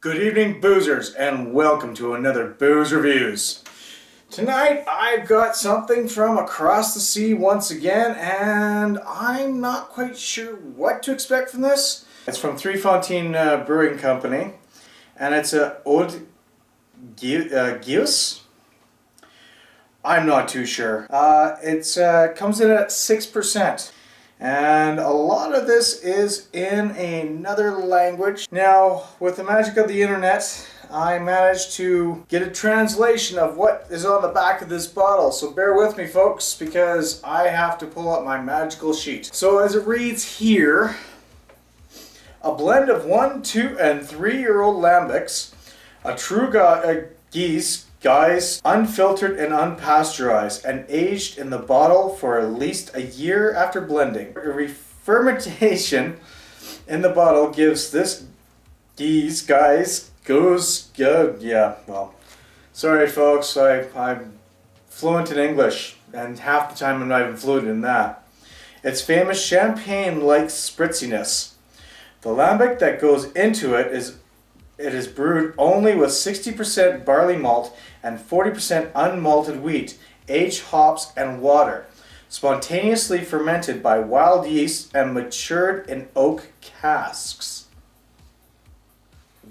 Good evening, boozers, and welcome to another Booze Reviews. Tonight, I've got something from across the sea once again, and I'm not quite sure what to expect from this. It's from Fonteinen Brewing Company, and it's a Oude Geuze. I'm not too sure. It comes in at 6%. And a lot of this is in another language. Now, with the magic of the internet, I managed to get a translation of what is on the back of this bottle. So bear with me, folks, because I have to pull up my magical sheet. So as it reads here, a blend of 1, 2, and 3-year-old lambics, a true Geuze, guys, unfiltered and unpasteurized, and aged in the bottle for at least a year after blending. Fermentation in the bottle gives this Geuze, guys, goes good. Yeah, well, sorry folks, I'm fluent in English, and half the time I'm not even fluent in that. It's famous champagne-like spritziness. The lambic that goes into it is brewed only with 60% barley malt and 40% unmalted wheat, aged hops, and water, spontaneously fermented by wild yeast and matured in oak casks.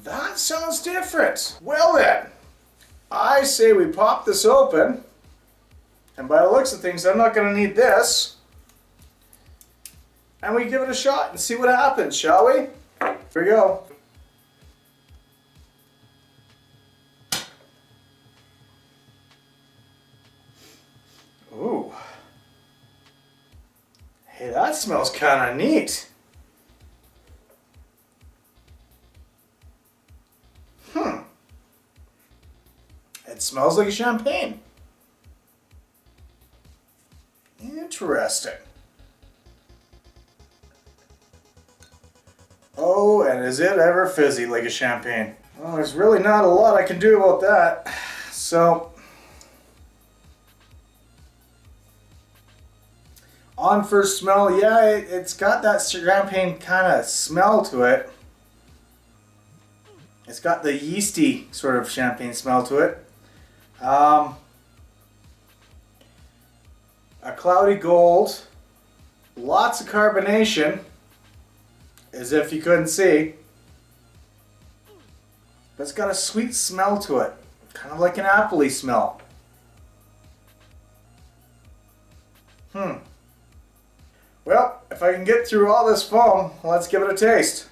That sounds different. Well then, I say we pop this open, and by the looks of things, I'm not going to need this, and we give it a shot and see what happens, shall we? Here we go. Ooh. Hey, that smells kind of neat. It smells like a champagne. Interesting. Oh, and is it ever fizzy like a champagne? Well, there's really not a lot I can do about that. So, on first smell, yeah, it's got that champagne kind of smell to it. It's got the yeasty sort of champagne smell to it. A cloudy gold, lots of carbonation, as if you couldn't see. But it's got a sweet smell to it, kind of like an apple-y smell. Well, if I can get through all this foam, let's give it a taste.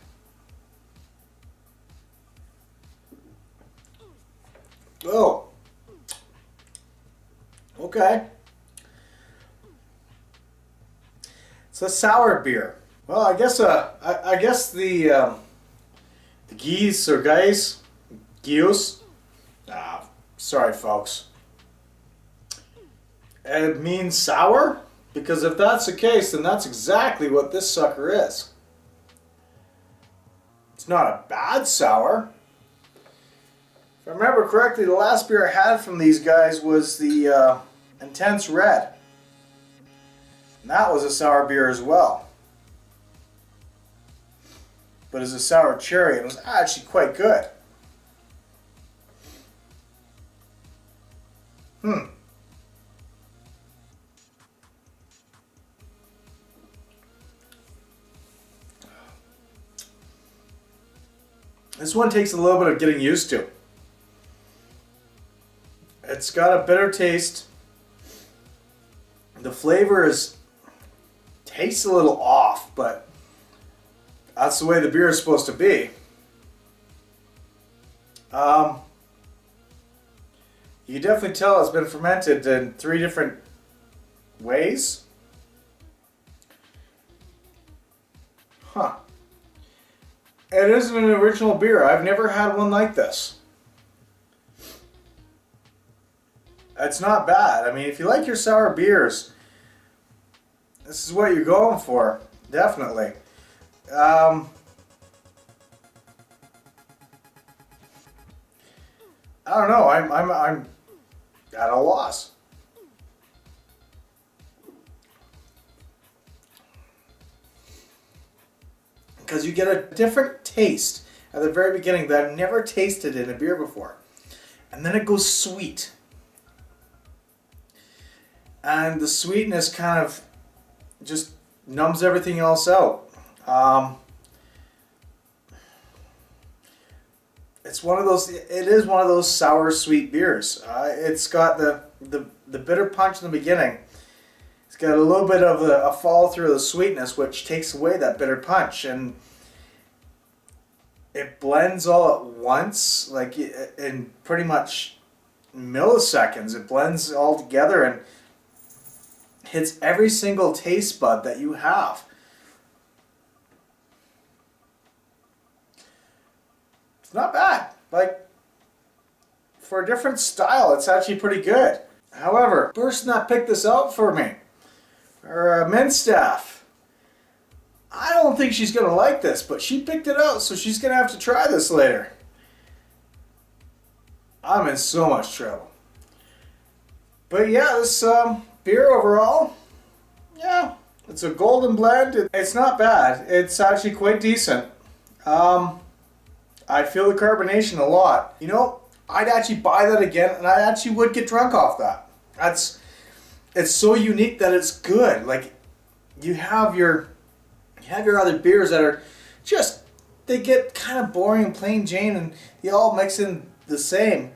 Oh. Okay. It's a sour beer. Well, I guess the Geuze or Geuze. Sorry folks. It means sour? Because if that's the case, then that's exactly what this sucker is. It's not a bad sour. If I remember correctly, the last beer I had from these guys was the Intense Red. And that was a sour beer as well. But it's a sour cherry, and it was actually quite good. This one takes a little bit of getting used to. It's got a bitter taste. The flavor tastes a little off, but that's the way the beer is supposed to be. You can definitely tell it's been fermented in 3 different ways. It isn't an original beer. I've never had one like this. It's not bad. I mean, if you like your sour beers, this is what you're going for. Definitely. I don't know. I'm at a loss. Because you get a different taste at the very beginning that I've never tasted in a beer before. And then it goes sweet. And the sweetness kind of just numbs everything else out. It's one of those. It is one of those sour sweet beers. It's got the bitter punch in the beginning. It's got a little bit of a follow through of the sweetness, which takes away that bitter punch, and it blends all at once, like in pretty much milliseconds. It blends all together and hits every single taste bud that you have. It's not bad. Like, for a different style, it's actually pretty good. However, the person that picked this out for me, or men's staff, I don't think she's going to like this, but she picked it out, so she's going to have to try this later. I'm in so much trouble. But yeah, this beer overall, yeah, it's a golden blend. It's not bad. It's actually quite decent. I feel the carbonation a lot. You know, I'd actually buy that again, and I actually would get drunk off that. It's so unique that it's good. Like, you have your other beers that are just, they get kind of boring and plain Jane, and they all mix in the same.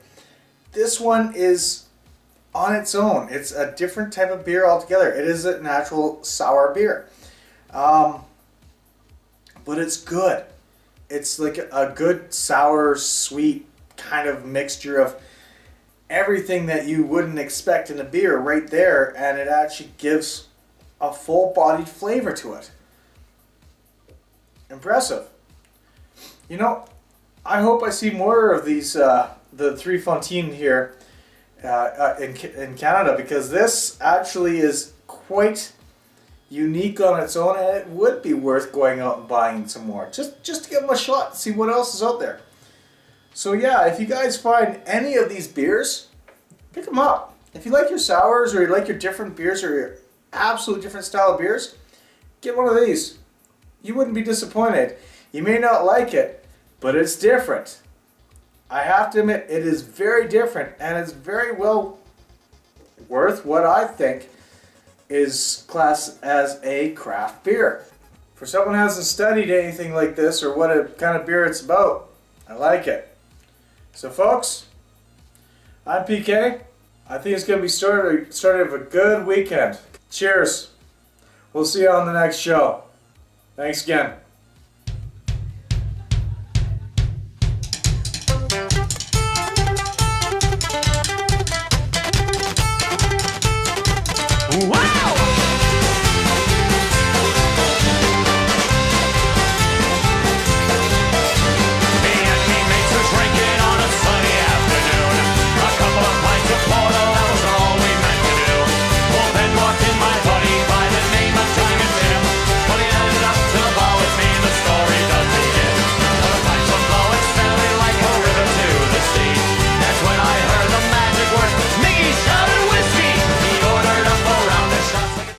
This one is on its own. It's a different type of beer altogether. It is a natural sour beer, but it's good. It's like a good sour, sweet kind of mixture of everything that you wouldn't expect in a beer right there, and it actually gives a full-bodied flavor to it. Impressive. You know, I hope I see more of these, the 3 Fonteinen here in Canada, because this actually is quite unique on its own, and it would be worth going out and buying some more, just to give them a shot to see what else is out there. So yeah, if you guys find any of these beers, pick them up. If you like your sours, or you like your different beers, or your absolute different style of beers, get one of these. You wouldn't be disappointed. You may not like it, but it's different. I have to admit, it is very different, and it's very well worth what I think is classed as a craft beer. For someone who hasn't studied anything like this, or what a kind of beer it's about, I like it. So folks, I'm PK. I think it's going to be started of a good weekend. Cheers. We'll see you on the next show. Thanks again.